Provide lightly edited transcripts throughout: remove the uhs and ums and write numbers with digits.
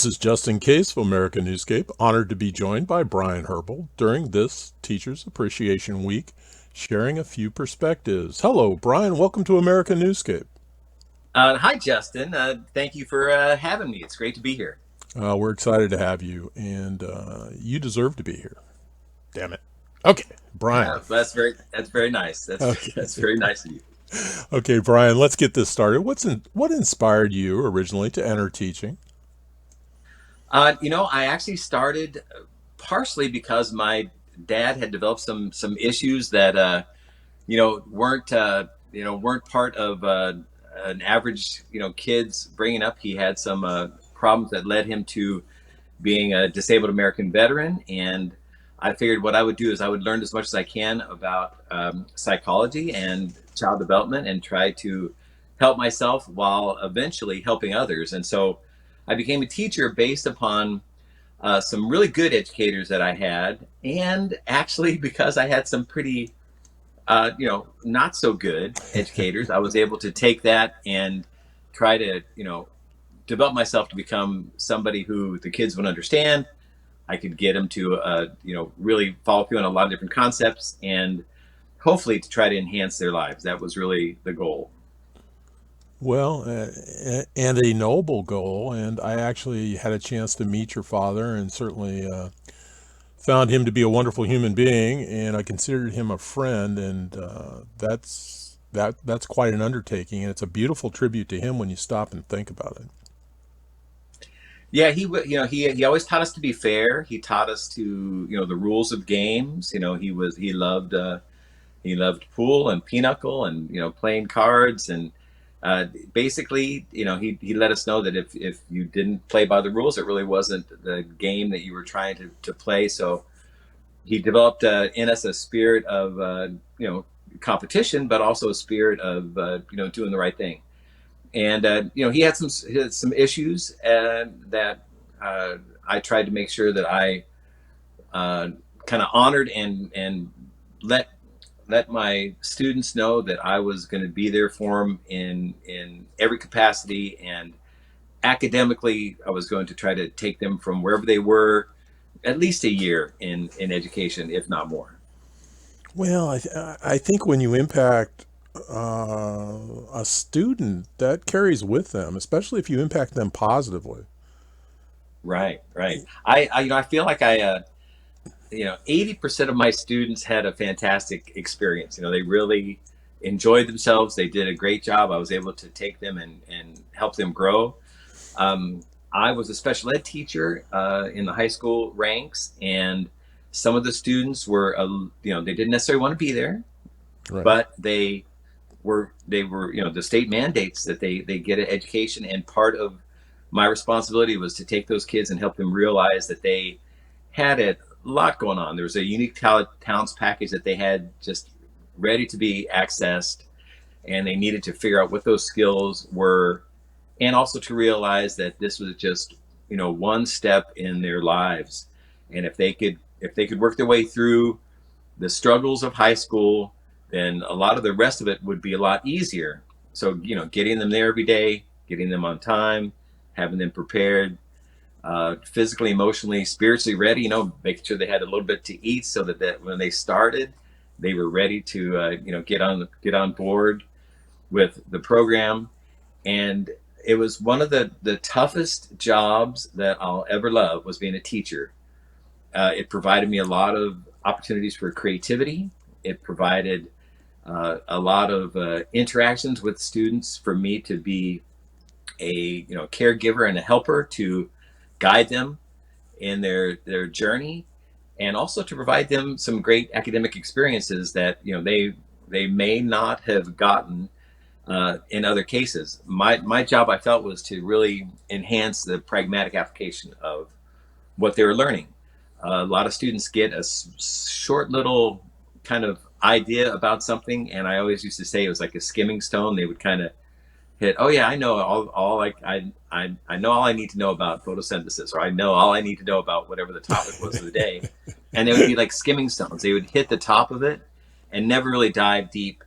This is Justin Case of America Newscape, honored to be joined by Bryan Herbold during this Teachers Appreciation Week, sharing a few perspectives. Hello, Bryan. Welcome to America Newscape. Hi, Justin. Thank you for having me. It's great to be here. We're excited to have you, and you deserve to be here. Damn it. Okay, Bryan. That's very nice. Okay, That's very nice of you. okay, Bryan. Let's get this started. What inspired you originally to enter teaching? I actually started partially because my dad had developed some issues that weren't part of an average kid's bringing up. He had some problems that led him to being a disabled American veteran, and I figured what I would do is I would learn as much as I can about psychology and child development and try to help myself while eventually helping others. And so I became a teacher based upon some really good educators that I had, and actually because I had some pretty, not so good educators, I was able to take that and try to, develop myself to become somebody who the kids would understand. I could get them to, really follow through on a lot of different concepts and hopefully to try to enhance their lives. That was really the goal. Well, and a noble goal, and I actually had a chance to meet your father and certainly found him to be a wonderful human being, and I considered him a friend, and that's quite an undertaking, and it's a beautiful tribute to him when you stop and think about it. Yeah, he always taught us to be fair. He taught us to the rules of games. He loved pool and pinochle and playing cards and basically he let us know that if you didn't play by the rules, it really wasn't the game that you were trying to play. So he developed in us a spirit of competition, but also a spirit of doing the right thing. And he had some issues that I tried to make sure that I kind of honored and let let my students know that I was going to be there for them in every capacity, and academically I was going to try to take them from wherever they were at least a year in education, if not more. Well, I think when you impact a student, that carries with them, especially if you impact them positively. Right, right. I feel like 80% of my students had a fantastic experience. They really enjoyed themselves. They did a great job. I was able to take them and help them grow. Um, I was a special ed teacher in the high school ranks, and some of the students were, they didn't necessarily want to be there, Right. but they were, the state mandates that they get an education, and part of my responsibility was to take those kids and help them realize that they had a lot going on. There was a unique talents package that they had just ready to be accessed, and they needed to figure out what those skills were, and also to realize that this was just one step in their lives, and if they could work their way through the struggles of high school, then a lot of the rest of it would be a lot easier. So getting them there every day, getting them on time, having them prepared, physically, emotionally, spiritually ready, making sure they had a little bit to eat so that when they started, they were ready to, get on board with the program. And it was one of the toughest jobs that I'll ever love was being a teacher. It provided me a lot of opportunities for creativity. It provided a lot of interactions with students for me to be a caregiver and a helper to guide them in their journey, and also to provide them some great academic experiences that they may not have gotten in other cases. My job, I felt, was to really enhance the pragmatic application of what they were learning. A lot of students get a short little kind of idea about something, and I always used to say it was like a skimming stone. They would kind of hit, oh yeah, I know all I know all I need to know about photosynthesis, or I know all I need to know about whatever the topic was of the day. And they would be like skimming stones. They would hit the top of it and never really dive deep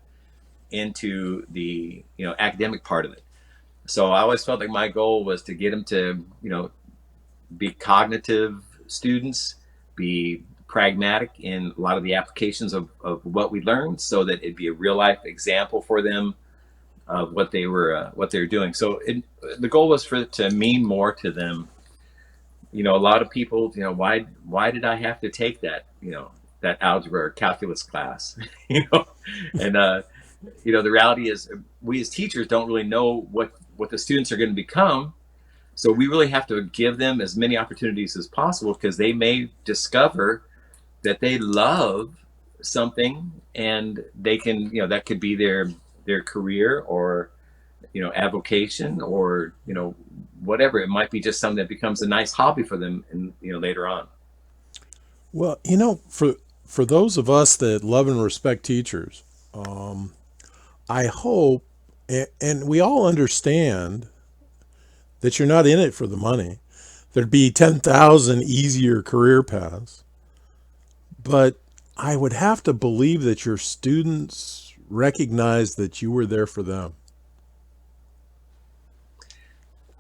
into the academic part of it. So I always felt like my goal was to get them to be cognitive students, be pragmatic in a lot of the applications of what we learned, so that it'd be a real life example for them of what they were doing. So the goal was for it to mean more to them. A lot of people, why did I have to take that, that algebra or calculus class, and the reality is we as teachers don't really know what the students are going to become. So we really have to give them as many opportunities as possible, because they may discover that they love something, and they can, that could be their career, or avocation, or whatever. It might be just something that becomes a nice hobby for them, and later on. Well, for those of us that love and respect teachers, I hope, and we all understand that you're not in it for the money. There'd be 10,000 easier career paths. But I would have to believe that your students recognize that you were there for them.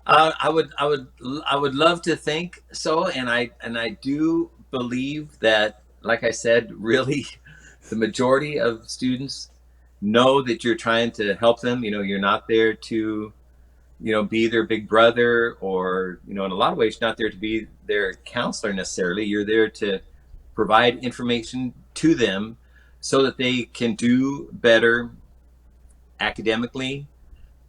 I would love to think so, and I do believe that, like I said, really, the majority of students know that you're trying to help them. You're not there to, be their big brother, or, in a lot of ways, you're not there to be their counselor necessarily. You're there to provide information to them so that they can do better academically,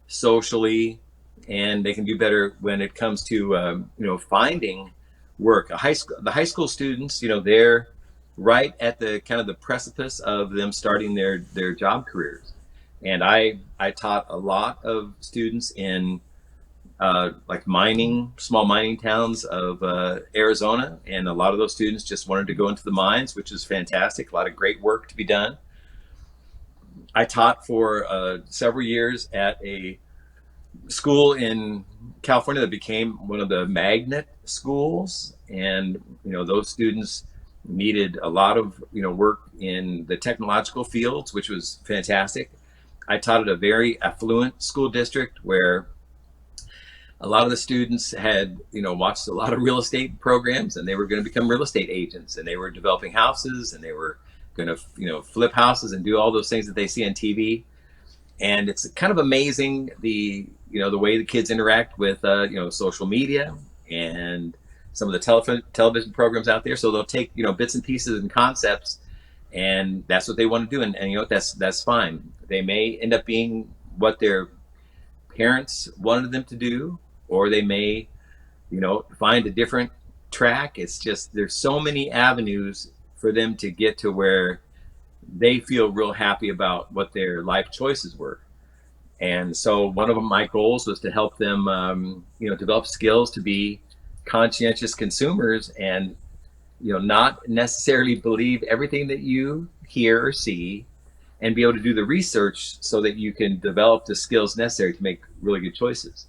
socially, and they can do better when it comes to finding work. The high school students, they're right at the kind of the precipice of them starting their job careers. And I taught a lot of students in like small mining towns of Arizona, and a lot of those students just wanted to go into the mines, which is fantastic. A lot of great work to be done. I taught for several years at a school in California that became one of the magnet schools, and those students needed a lot of work in the technological fields, which was fantastic. I taught at a very affluent school district where a lot of the students had watched a lot of real estate programs, and they were going to become real estate agents, and they were developing houses, and they were going to flip houses and do all those things that they see on TV. And it's kind of amazing the way the kids interact with social media and some of the television programs out there. So they'll take bits and pieces and concepts, and that's what they want to do. And that's fine. They may end up being what their parents wanted them to do, or they may find a different track. It's just there's so many avenues for them to get to where they feel real happy about what their life choices were. And so one of my goals was to help them, develop skills to be conscientious consumers, and not necessarily believe everything that you hear or see, and be able to do the research so that you can develop the skills necessary to make really good choices.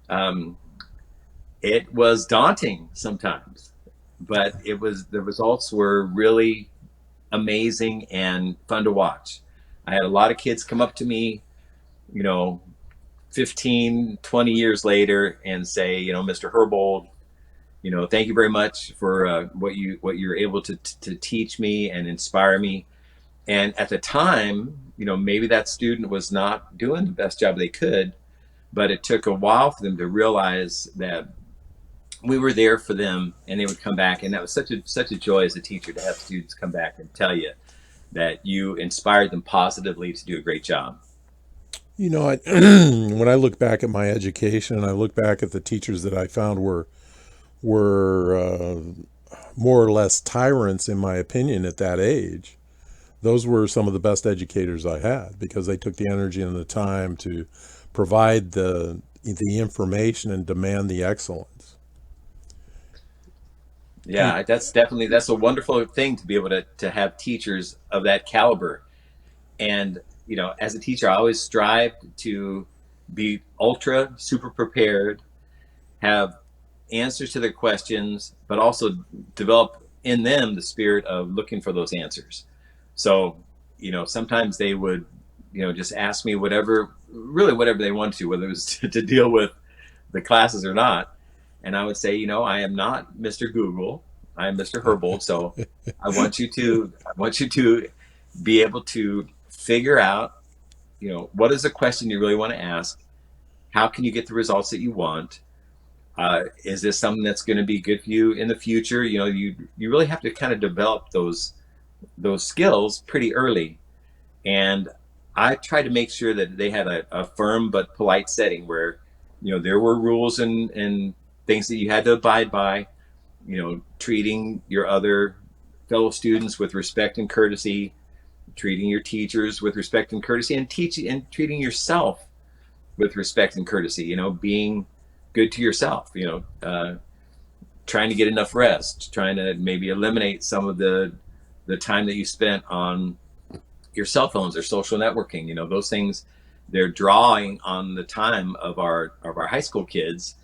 Um, it was daunting sometimes, but the results were really amazing and fun to watch. I had a lot of kids come up to me, you know, 15, 20 years later, and say, Mr. Herbold, thank you very much for what you're able to teach me and inspire me. And at the time, maybe that student was not doing the best job they could, but it took a while for them to realize that we were there for them, and they would come back. And that was such a joy as a teacher to have students come back and tell you that you inspired them positively to do a great job. When I look back at my education, and I look back at the teachers that I found were more or less tyrants, in my opinion, at that age, those were some of the best educators I had, because they took the energy and the time to provide the information and demand the excellence. And Yeah, that's a wonderful thing to be able to have teachers of that caliber. And as a teacher, I always strive to be ultra super prepared, have answers to their questions, but also develop in them the spirit of looking for those answers. So, sometimes they would, just ask me whatever, really whatever they wanted to, whether it was to deal with the classes or not. And I would say, I am not Mr. Google. I am Mr. Herbold. So I want you to be able to figure out, what is the question you really want to ask? How can you get the results that you want? Is this something that's going to be good for you in the future? You really have to kind of develop those skills pretty early. And I tried to make sure that they had a firm but polite setting where, there were rules and things that you had to abide by, treating your other fellow students with respect and courtesy, treating your teachers with respect and courtesy, and teaching and treating yourself with respect and courtesy, being good to yourself, trying to get enough rest, trying to maybe eliminate some of the time that you spent on your cell phones or social networking. Those things, they're drawing on the time of our high school kids,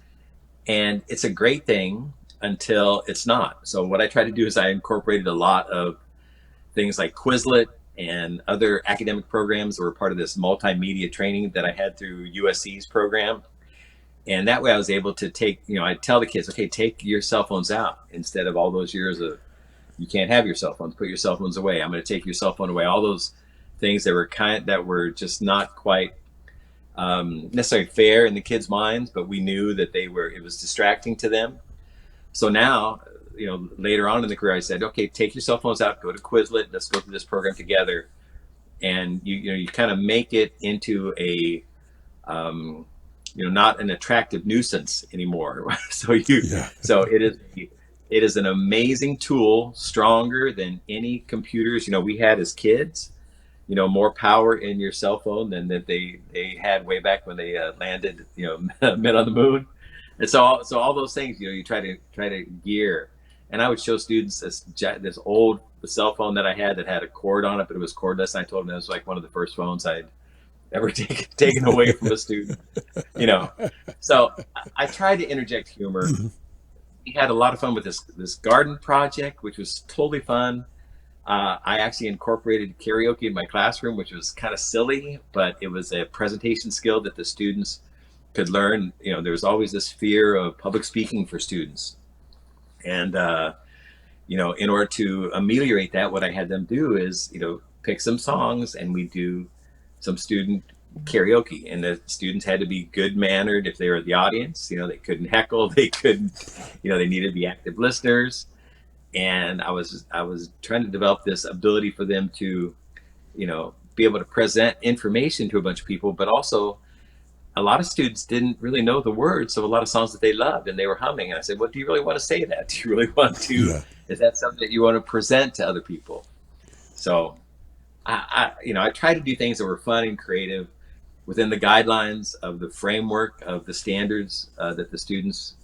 and it's a great thing until it's not. So what I try to do is I incorporated a lot of things like Quizlet and other academic programs that were part of this multimedia training that I had through USC's program. And that way I was able to take, I tell the kids, okay, take your cell phones out instead of all those years of you can't have your cell phones, put your cell phones away. I'm going to take your cell phone away. All those things that were just not quite necessarily fair in the kids' minds, but we knew that it was distracting to them. So now, later on in the career, I said, okay, take your cell phones out, go to Quizlet, let's go through this program together. And you kind of make it into a, not an attractive nuisance anymore. so Yeah. it is an amazing tool, stronger than any computers, we had as kids, more power in your cell phone than that they had way back when they landed, men on the moon. And so all those things, you try to gear. And I would show students this old cell phone that I had that had a cord on it, but it was cordless. And I told them it was like one of the first phones I'd ever taken away from a student. So I tried to interject humor. We had a lot of fun with this garden project, which was totally fun. I actually incorporated karaoke in my classroom, which was kind of silly, but it was a presentation skill that the students could learn. There was always this fear of public speaking for students. And, in order to ameliorate that, what I had them do is, pick some songs and we do some student karaoke. And the students had to be good mannered if they were the audience. They couldn't heckle, they couldn't, they needed to be active listeners. And I was trying to develop this ability for them to, be able to present information to a bunch of people, but also a lot of students didn't really know the words of a lot of songs that they loved and they were humming. And I said, well, do you really want to say that? Do you really want to, Yeah. is that something that you want to present to other people? So I try to do things that were fun and creative within the guidelines of the framework of the standards that the students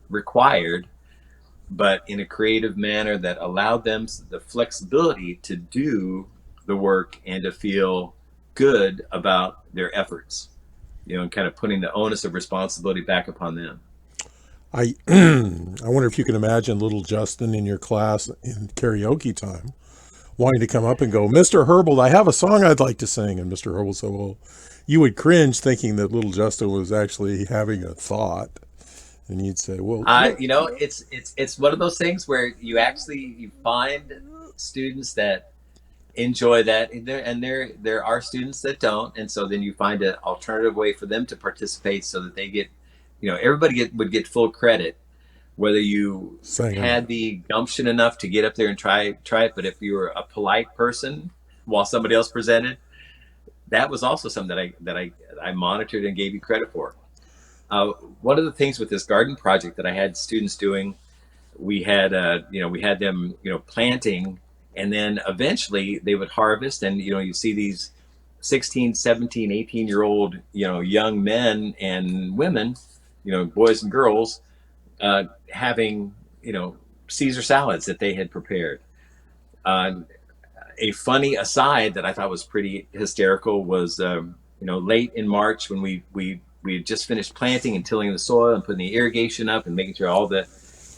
required, but in a creative manner that allowed them the flexibility to do the work and to feel good about their efforts, and kind of putting the onus of responsibility back upon them. I I wonder if you can imagine little Justin in your class in karaoke time wanting to come up and go, Mr. Herbold, I have a song I'd like to sing. And Mr. Herbold said, well, you would cringe thinking that little Justin was actually having a thought. And you'd say, well, It's one of those things where you find students that enjoy that, and there are students that don't, and so then you find an alternative way for them to participate so that they get, everybody would get full credit, whether you had the gumption enough to get up there and try it, but if you were a polite person while somebody else presented, that was also something that I monitored and gave you credit for. One of the things with this garden project that I had students doing, we had them, planting, and then eventually they would harvest, and, you see these 16, 17, 18-year-old, young men and women, boys and girls, having, Caesar salads that they had prepared. A funny aside that I thought was pretty hysterical was, late in March when we had just finished planting and tilling the soil and putting the irrigation up and making sure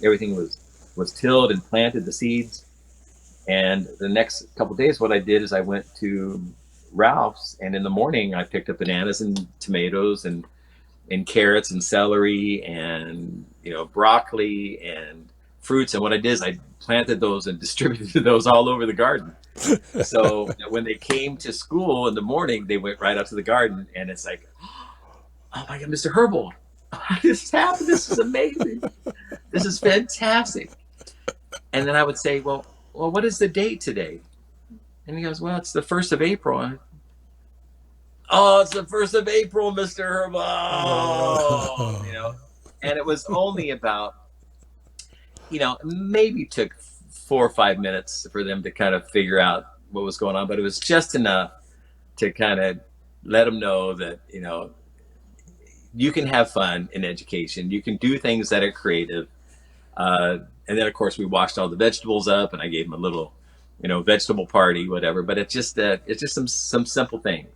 everything was tilled and planted, the seeds. And the next couple of days, what I did is I went to Ralph's, and in the morning I picked up bananas and tomatoes and and carrots and celery and broccoli and fruits. And what I did is I planted those and distributed those all over the garden. So when they came to school in the morning, they went right up to the garden, and it's like, oh my God, Mr. Herbold, how did this happen? This is amazing. This is fantastic. And then I would say, well, what is the date today? And he goes, well, it's the 1st of April. Oh, it's the 1st of April, Mr. Herbold. And it was only about, maybe took 4 or 5 minutes for them to kind of figure out what was going on, but it was just enough to kind of let them know that, you can have fun in education. You can do things that are creative. And then, of course, we washed all the vegetables up, and I gave them a little, vegetable party, whatever. But it's just some simple things.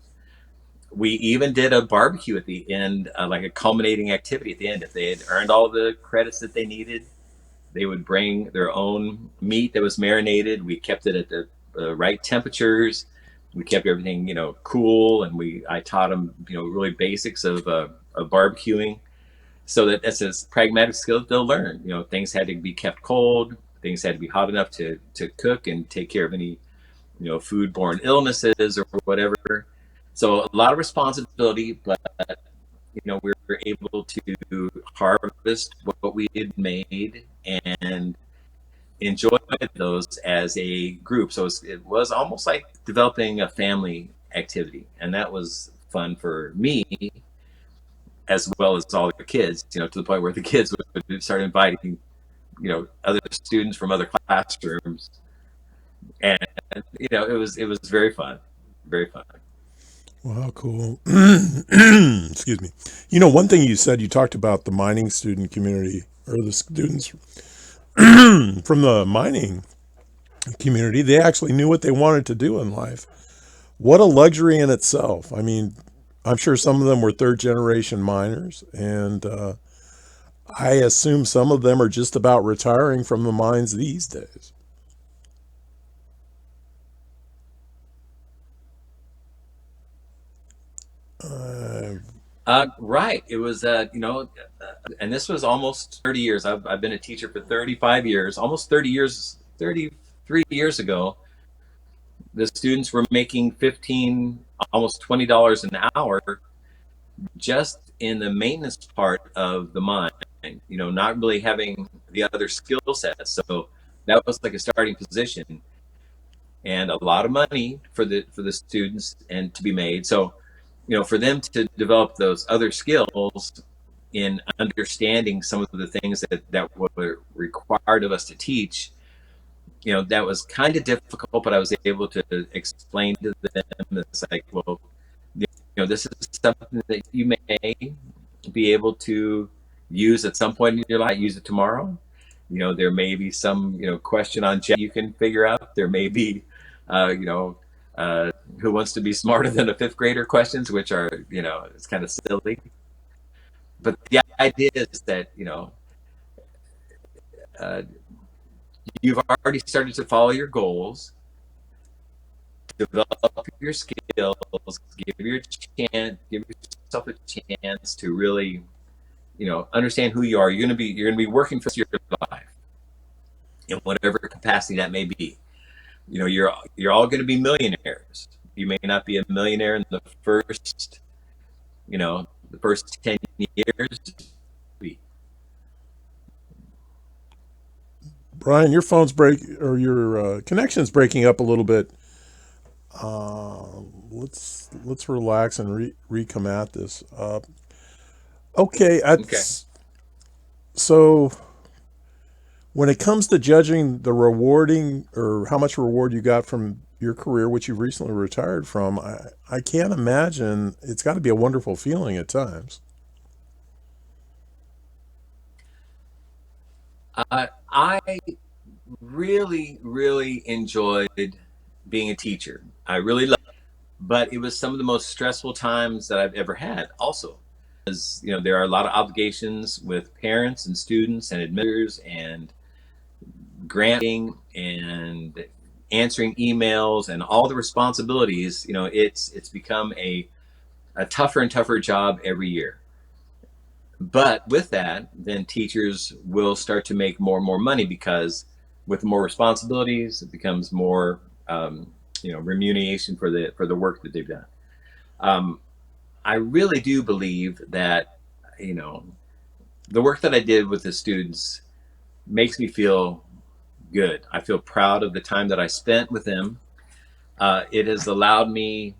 We even did a barbecue at the end, like a culminating activity at the end. If they had earned all the credits that they needed, they would bring their own meat that was marinated. We kept it at the right temperatures. We kept everything, cool, and I taught them, really basics of barbecuing, so that that's a pragmatic skill that they'll learn. Things had to be kept cold. Things had to be hot enough to cook and take care of any, foodborne illnesses or whatever. So a lot of responsibility, but we were able to harvest what we had made and enjoy those as a group. So it was almost like developing a family activity, and that was fun for me as well as all the kids. To the point where the kids would start inviting, other students from other classrooms, and it was very fun, very fun. Wow, cool. Excuse me. One thing you said, you talked about the mining student community, or the students from the mining community. They actually knew what they wanted to do in life. What a luxury in itself. I mean, I'm sure some of them were third generation miners, and I assume some of them are just about retiring from the mines these days. Uh, Right. It was, and this was almost 30 years. I've been a teacher for 35 years, almost 30 years, 33 years ago. The students were making 15, almost $20 an hour just in the maintenance part of the mine, not really having the other skill sets. So that was like a starting position, and a lot of money for the students and to be made. So, for them to develop those other skills in understanding some of the things that were required of us to teach, that was kind of difficult, but I was able to explain to them, it's like, well, this is something that you may be able to use at some point in your life. Use it tomorrow. There may be some, question on chat you can figure out. There may be, who wants to be smarter than a fifth grader questions, which are, it's kind of silly. But the idea is that, uh, you've already started to follow your goals, develop your skills, give yourself a chance to really, understand who you are. You're gonna be working for your life in whatever capacity that may be. You're all going to be millionaires. You may not be a millionaire in the first 10 years. Brian, your phone's or your connection's breaking up a little bit. Let's relax and come at this. Okay, Okay. so when it comes to judging the rewarding or how much reward you got from your career, which you recently retired from, I can't imagine. It's got to be a wonderful feeling at times. I really, really enjoyed being a teacher. I really loved it, but it was some of the most stressful times that I've ever had also. As there are a lot of obligations with parents and students and administrators and granting and answering emails and all the responsibilities. It's become a tougher and tougher job every year. But with that, then teachers will start to make more and more money because with more responsibilities, it becomes more remuneration for the work that they've done. Um, I really do believe that you know the work that I did with the students makes me feel good. I feel proud of the time that I spent with them. It has allowed me,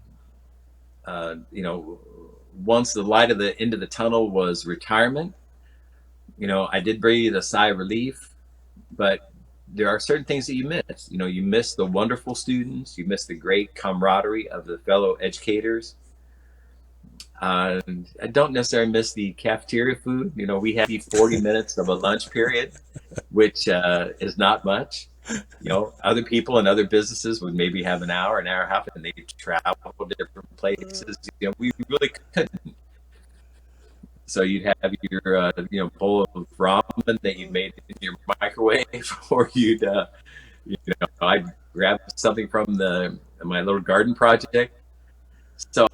once the light of the end of the tunnel was retirement, I did breathe a sigh of relief, but there are certain things that you miss. You miss the wonderful students, you miss the great camaraderie of the fellow educators. Uh, I don't necessarily miss the cafeteria food. We have 40 minutes of a lunch period, which is not much. Other people and other businesses would maybe have an hour and a half, and they travel to different places. We really couldn't. So you'd have your, bowl of ramen that you'd made in your microwave, or I'd grab something from my little garden project. So,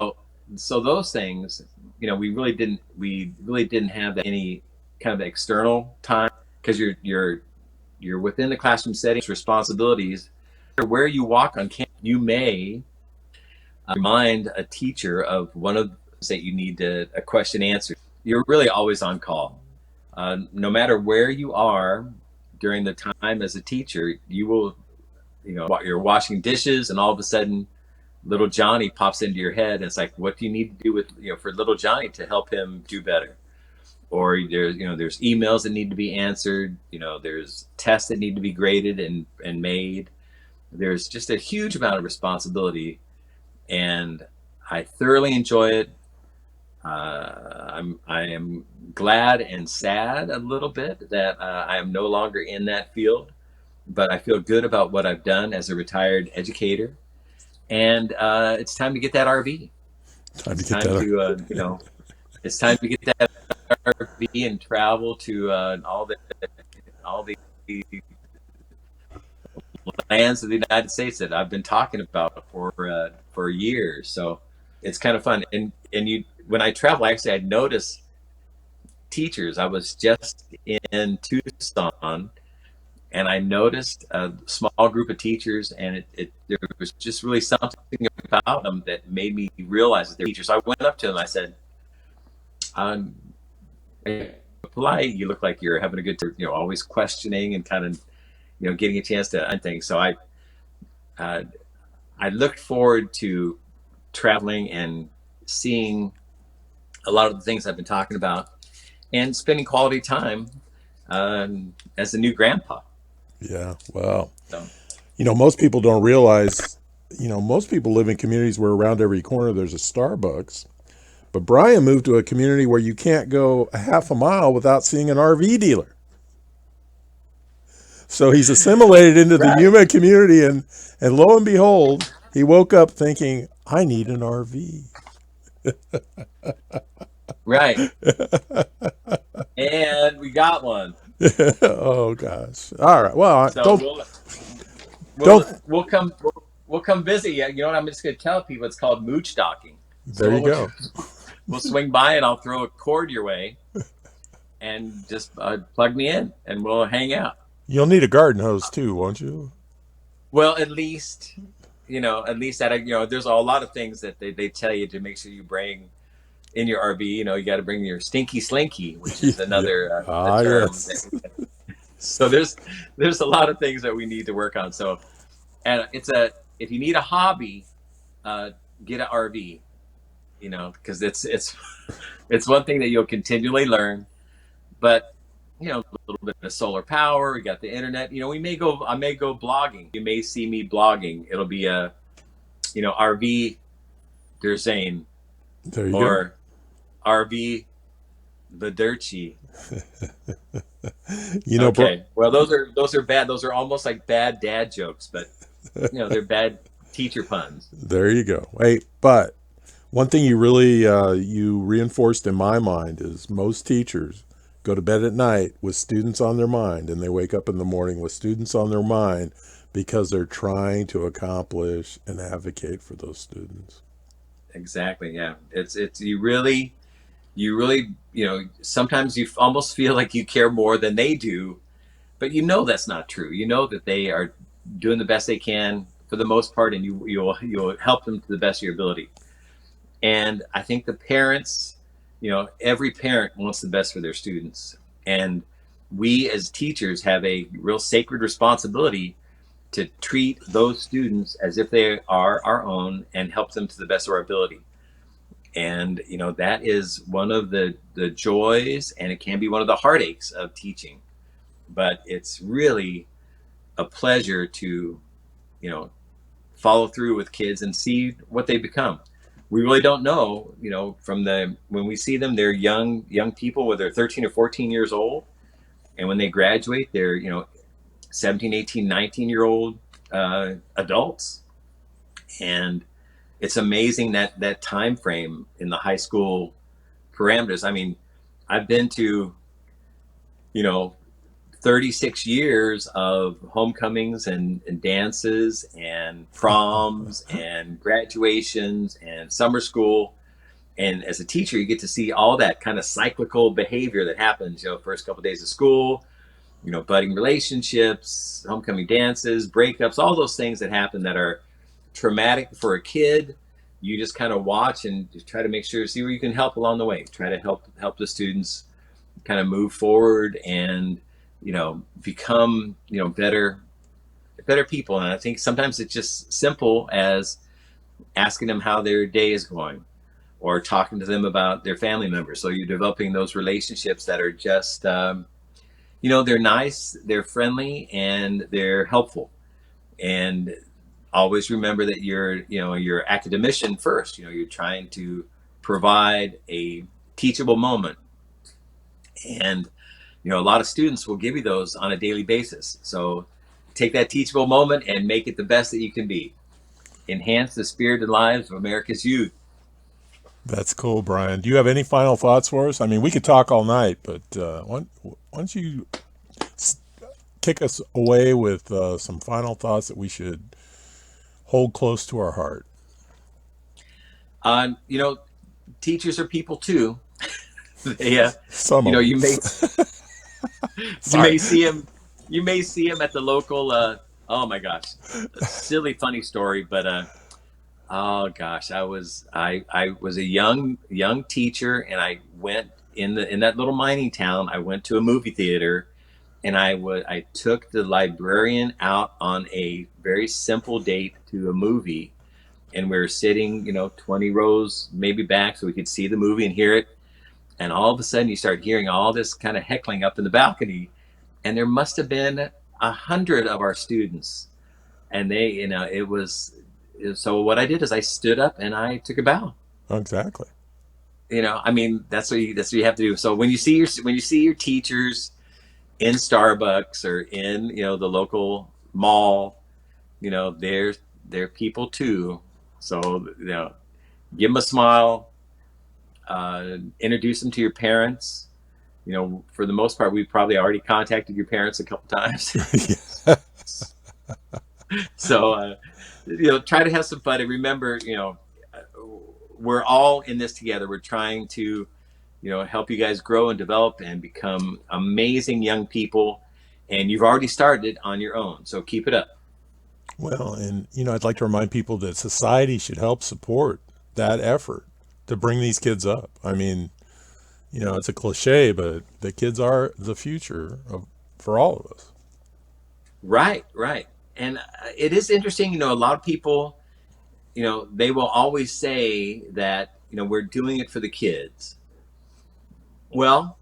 so those things, we really didn't have any kind of external time because you're within the classroom settings, responsibilities. Where you walk on campus, you may remind a teacher of one of the things that you need a question answered. You're really always on call. No matter where you are during the time as a teacher, you will, you're washing dishes, and all of a sudden, little Johnny pops into your head, and it's like, what do you need to do for little Johnny to help him do better? Or there's emails that need to be answered. There's tests that need to be graded and made. There's just a huge amount of responsibility, and I thoroughly enjoy it. I am glad and sad a little bit that I am no longer in that field, but I feel good about what I've done as a retired educator. And it's time to get that RV. Time to It's get time that. to it's time to get that RV and travel to all the lands of the United States that I've been talking about for years. So it's kind of fun. And when I travel, actually, I notice teachers. I was just in Tucson, and I noticed a small group of teachers, and there was just really something about them that made me realize that they're teachers. So I went up to them. I said, "I'm polite. You look like you're having a good time. Always questioning and kind of getting a chance to unthink." So uh, I looked forward to traveling and seeing a lot of the things I've been talking about and spending quality time as a new grandpa. Yeah. Well, So most people don't realize, most people live in communities where around every corner there's a Starbucks. But Brian moved to a community where you can't go a half a mile without seeing an RV dealer. So he's assimilated into the right, Yuma community, and lo and behold, he woke up thinking, I need an RV. right, and we got one. Oh gosh. All right. Well, So don't we'll don't. we'll we'll come we'll come visit you. You know what? I'm just going to tell people it's called mooch docking. So There what you we'll do go. is we'll swing by and I'll throw a cord your way and just plug me in and we'll hang out. You'll need a garden hose too, won't you? Well, at least that there's a lot of things that they tell you to make sure you bring in your RV. You got to bring your stinky slinky, which is Yeah. another a Ah, term. yes. So there's a lot of things that we need to work on. So and if you need a hobby, uh, get an RV. Because it's one thing that you'll continually learn. But a little bit of solar power. We got the internet. I may go blogging. You may see me blogging. It'll be a RV Derzane There you go. or RV Viderci. You know, bro. Okay. Well, those are bad. Those are almost like bad dad jokes, but they're bad teacher puns. There you go. Hey, but one thing you really you reinforced in my mind is most teachers go to bed at night with students on their mind, and they wake up in the morning with students on their mind because they're trying to accomplish and advocate for those students. Exactly. Yeah. It's you really. you really, sometimes you almost feel like you care more than they do, but that's not true. You know that they are doing the best they can for the most part, and you'll help them to the best of your ability. And I think the parents, every parent wants the best for their students, and we as teachers have a real sacred responsibility to treat those students as if they are our own and help them to the best of our ability. And that is one of the joys, and it can be one of the heartaches of teaching, but it's really a pleasure to you know follow through with kids and see what they become. We really don't know, from the when we see them, they're young people, whether they're 13 or 14 years old, and when they graduate, they're 17, 18, 19-year-old adults. And it's amazing that time frame in the high school parameters. I mean, I've been to you know 36 years of homecomings and dances and proms and graduations and summer school. And as a teacher, you get to see all that kind of cyclical behavior that happens, first couple of days of school, budding relationships, homecoming dances, breakups, all those things that happen that are traumatic for a kid. You just kind of watch and just try to make sure, see where you can help along the way. Try to help the students kind of move forward and become better people. And I think sometimes it's just simple as asking them how their day is going, or talking to them about their family members. So you're developing those relationships that are just they're nice, they're friendly, and they're helpful. And always remember that you're academician first. You're trying to provide a teachable moment. And a lot of students will give you those on a daily basis. So take that teachable moment and make it the best that you can be. Enhance the spirited lives of America's youth. That's cool, Brian. Do you have any final thoughts for us? I mean, we could talk all night, but why don't you kick us away with some final thoughts that we should hold close to our heart? Uh, you know, Teachers are people too. they, Some you know, of them. you may you Sorry. may see him, at the local. Oh my gosh, a silly funny story, but oh gosh, I was a young teacher, and I went in that little mining town. I went to a movie theater, and I took the librarian out on a very simple date to a movie, and we were sitting 20 rows maybe back, so we could see the movie and hear it. And all of a sudden, you start hearing all this kind of heckling up in the balcony, and there must have been 100 of our students, and they, it was. So what I did is I stood up and I took a bow. Exactly. I mean, that's what you have to do. So when you see your teachers in Starbucks or in the local mall, they're people too. So give them a smile, introduce them to your parents. For the most part, we've probably already contacted your parents a couple times. Yeah. So try to have some fun, and remember, we're all in this together. We're trying to help you guys grow and develop and become amazing young people, and you've already started on your own, so keep it up. Well, and I'd like to remind people that society should help support that effort to bring these kids up. I mean, it's a cliche, but the kids are the future for all of us. Right. And it is interesting, a lot of people, they will always say that we're doing it for the kids. Well,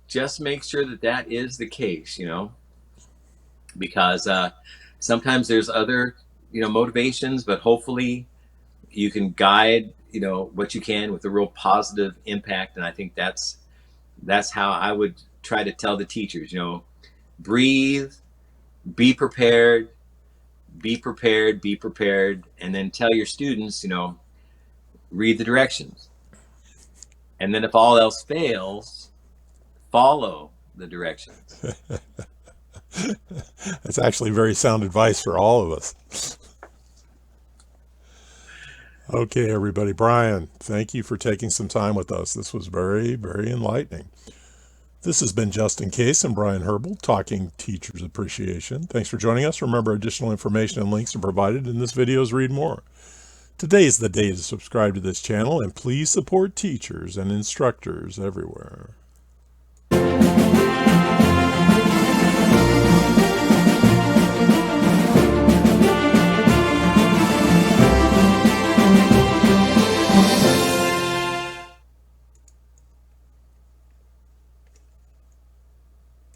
just make sure that is the case, because sometimes there's other motivations, but hopefully you can guide what you can with a real positive impact. And I think that's how I would try to tell the teachers, breathe, be prepared, be prepared, and then tell your students, read the directions. And then if all else fails, follow the directions. That's actually very sound advice for all of us. Okay, everybody. Brian, thank you for taking some time with us. This was very, very enlightening. This has been Justin Case and Bryan Herbold talking Teachers Appreciation. Thanks for joining us. Remember, additional information and links are provided in this video's Read More. Today is the day to subscribe to this channel, and please support teachers and instructors everywhere.